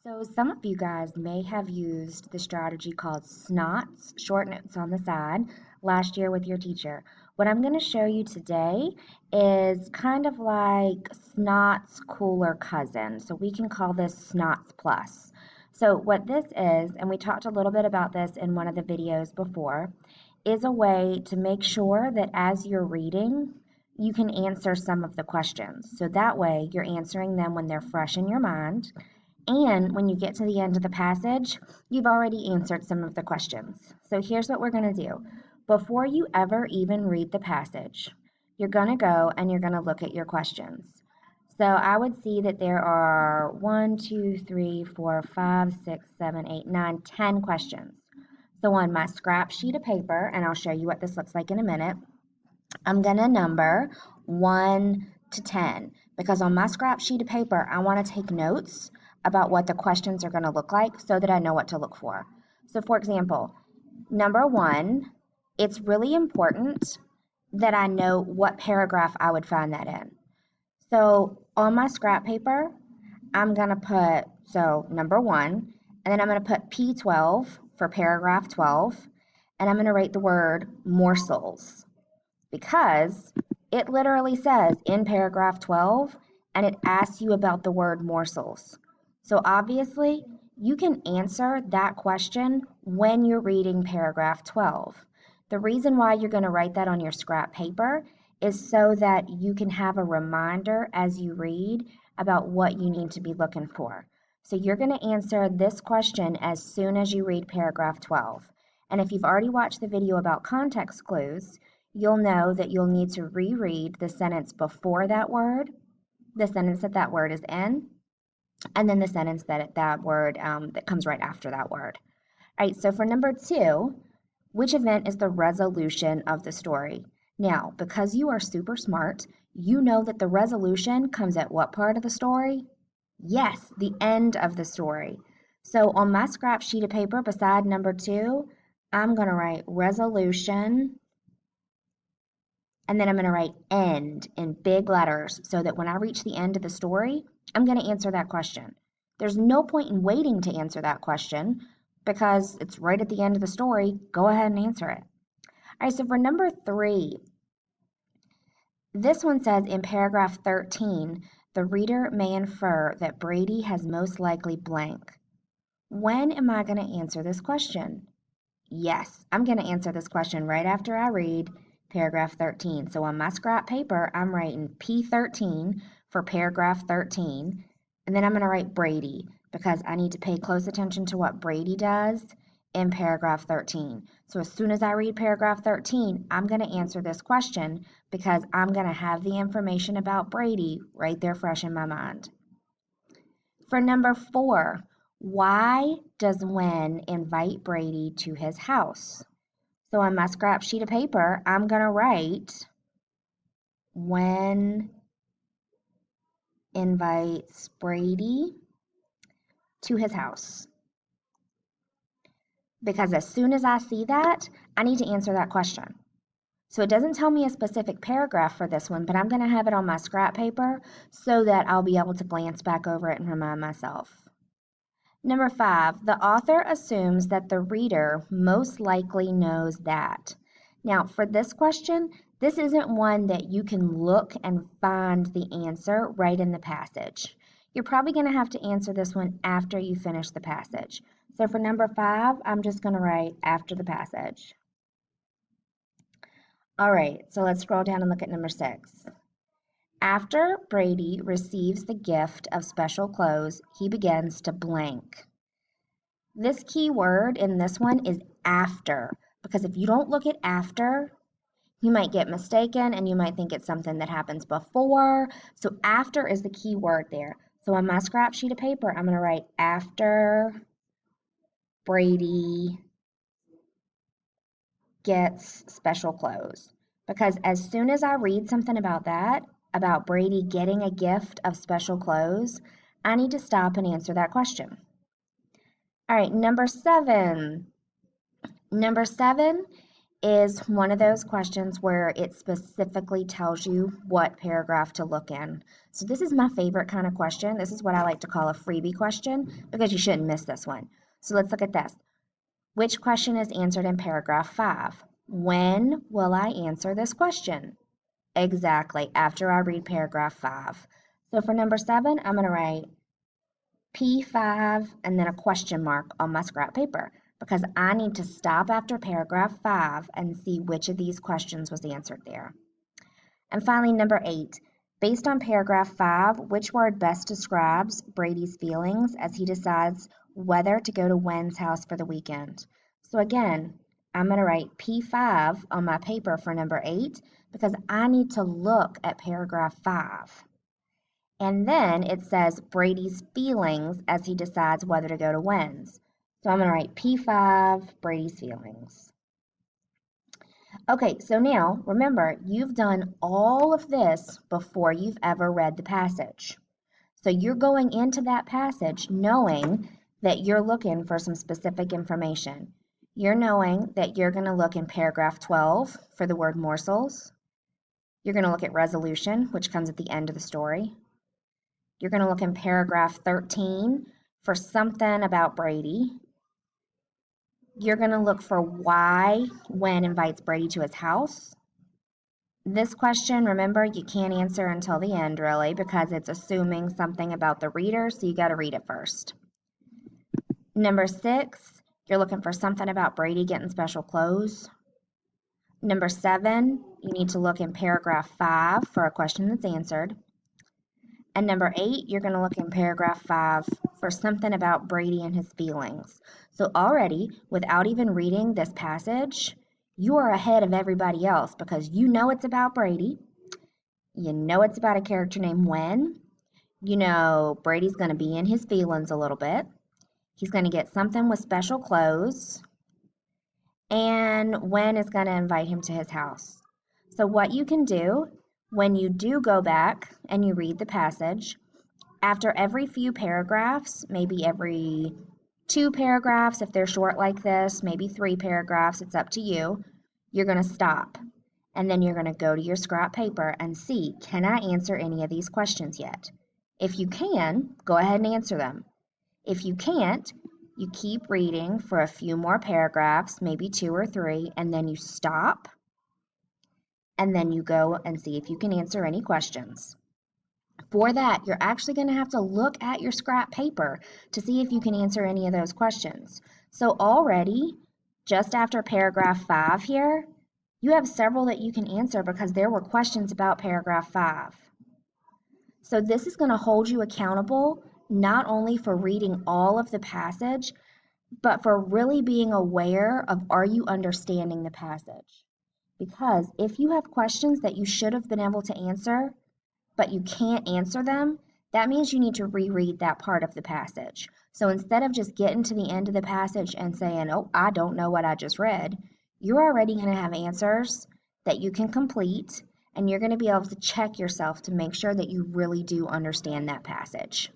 So some of you guys may have used the strategy called Snots, short notes on the side, last year with your teacher. What I'm going to show you today is kind of like Snots' cooler cousin. So we can call this Snots Plus. So what this is, and we talked a little bit about this in one of the videos before, is a way to make sure that as you're reading, you can answer some of the questions. So that way you're answering them when they're fresh in your mind. And when you get to the end of the passage, you've already answered some of the questions. So here's what we're going to do. Before you ever even read the passage, you're going to go and you're going to look at your questions. So I would see that there are 1, 2, 3, 4, 5, 6, 7, 8, 9, 10 questions. So on my scrap sheet of paper, and I'll show you what this looks like in a minute, I'm going to number 1 to 10 because on my scrap sheet of paper, I want to take notes about what the questions are going to look like so that I know what to look for. So for example, number 1, it's really important that I know what paragraph I would find that in. So on my scrap paper, I'm going to put, so number 1, and then I'm going to put P12 for paragraph 12, and I'm going to write the word morsels because it literally says in paragraph 12 and it asks you about the word morsels. So obviously, you can answer that question when you're reading paragraph 12. The reason why you're going to write that on your scrap paper is so that you can have a reminder as you read about what you need to be looking for. So you're going to answer this question as soon as you read paragraph 12. And if you've already watched the video about context clues, you'll know that you'll need to reread the sentence before that word, the sentence that that word is in, and then the sentence that word that comes right after that word. All right, so for number 2, which event is the resolution of the story? Now, because you are super smart, you know that the resolution comes at what part of the story? Yes, the end of the story. So on my scrap sheet of paper beside number 2, I'm going to write resolution, and then I'm going to write end in big letters so that when I reach the end of the story, I'm going to answer that question. There's no point in waiting to answer that question because it's right at the end of the story. Go ahead and answer it. All right, so for number 3, this one says in paragraph 13, the reader may infer that Brady has most likely blank. When am I going to answer this question? Yes, I'm going to answer this question right after I read paragraph 13. So on my scrap paper, I'm writing P13 for paragraph 13, and then I'm going to write Brady because I need to pay close attention to what Brady does in paragraph 13. So as soon as I read paragraph 13, I'm going to answer this question because I'm going to have the information about Brady right there fresh in my mind. For number 4, why does Wen invite Brady to his house? So on my scrap sheet of paper, I'm going to write Wen invites Brady to his house. Because as soon as I see that, I need to answer that question. So it doesn't tell me a specific paragraph for this one, but I'm going to have it on my scrap paper so that I'll be able to glance back over it and remind myself. Number 5, the author assumes that the reader most likely knows that. Now, for this question, this isn't one that you can look and find the answer right in the passage. You're probably going to have to answer this one after you finish the passage. So for number 5, I'm just going to write after the passage. All right, so let's scroll down and look at number 6. After Brady receives the gift of special clothes, he begins to blank. This key word in this one is after, because if you don't look at after, you might get mistaken and you might think it's something that happens before. So after is the key word there. So on my scrap sheet of paper, I'm going to write after Brady gets special clothes. Because as soon as I read something about that, about Brady getting a gift of special clothes, I need to stop and answer that question. All right, number 7. Number 7 is one of those questions where it specifically tells you what paragraph to look in. So this is my favorite kind of question. This is what I like to call a freebie question because you shouldn't miss this one. So let's look at this. Which question is answered in paragraph 5? When will I answer this question? Exactly, after I read paragraph 5. So for number 7, I'm going to write P5 and then a question mark on my scrap paper because I need to stop after paragraph 5 and see which of these questions was answered there. And finally, number 8, based on paragraph 5, which word best describes Brady's feelings as he decides whether to go to Wen's house for the weekend? So again, I'm going to write P5 on my paper for number 8 because I need to look at paragraph 5. And then it says Brady's feelings as he decides whether to go to Wen's. So I'm going to write P5, Brady's feelings. Okay, so now remember, you've done all of this before you've ever read the passage. So you're going into that passage knowing that you're looking for some specific information. You're knowing that you're going to look in paragraph 12 for the word morsels. You're going to look at resolution, which comes at the end of the story. You're going to look in paragraph 13 for something about Brady. You're going to look for why Wen invites Brady to his house. This question, remember, you can't answer until the end, really, because it's assuming something about the reader, so you got to read it first. Number 6, you're looking for something about Brady getting special clothes. Number 7, you need to look in paragraph 5 for a question that's answered. And number 8, you're going to look in paragraph 5 for something about Brady and his feelings. So already, without even reading this passage, you are ahead of everybody else because you know it's about Brady. You know it's about a character named Wen. You know Brady's going to be in his feelings a little bit. He's going to get something with special clothes. And Wen is going to invite him to his house. So what you can do when you do go back and you read the passage, after every few paragraphs, maybe every 2 paragraphs, if they're short like this, maybe 3 paragraphs, it's up to you, you're going to stop. And then you're going to go to your scrap paper and see, can I answer any of these questions yet? If you can, go ahead and answer them. If you can't, you keep reading for a few more paragraphs, maybe 2 or 3, and then you stop. And then you go and see if you can answer any questions. For that, you're actually going to have to look at your scrap paper to see if you can answer any of those questions. So already, just after paragraph 5 here, you have several that you can answer because there were questions about paragraph 5. So this is going to hold you accountable not only for reading all of the passage, but for really being aware of are you understanding the passage? Because if you have questions that you should have been able to answer, but you can't answer them, that means you need to reread that part of the passage. So instead of just getting to the end of the passage and saying, oh, I don't know what I just read, you're already going to have answers that you can complete, and you're going to be able to check yourself to make sure that you really do understand that passage.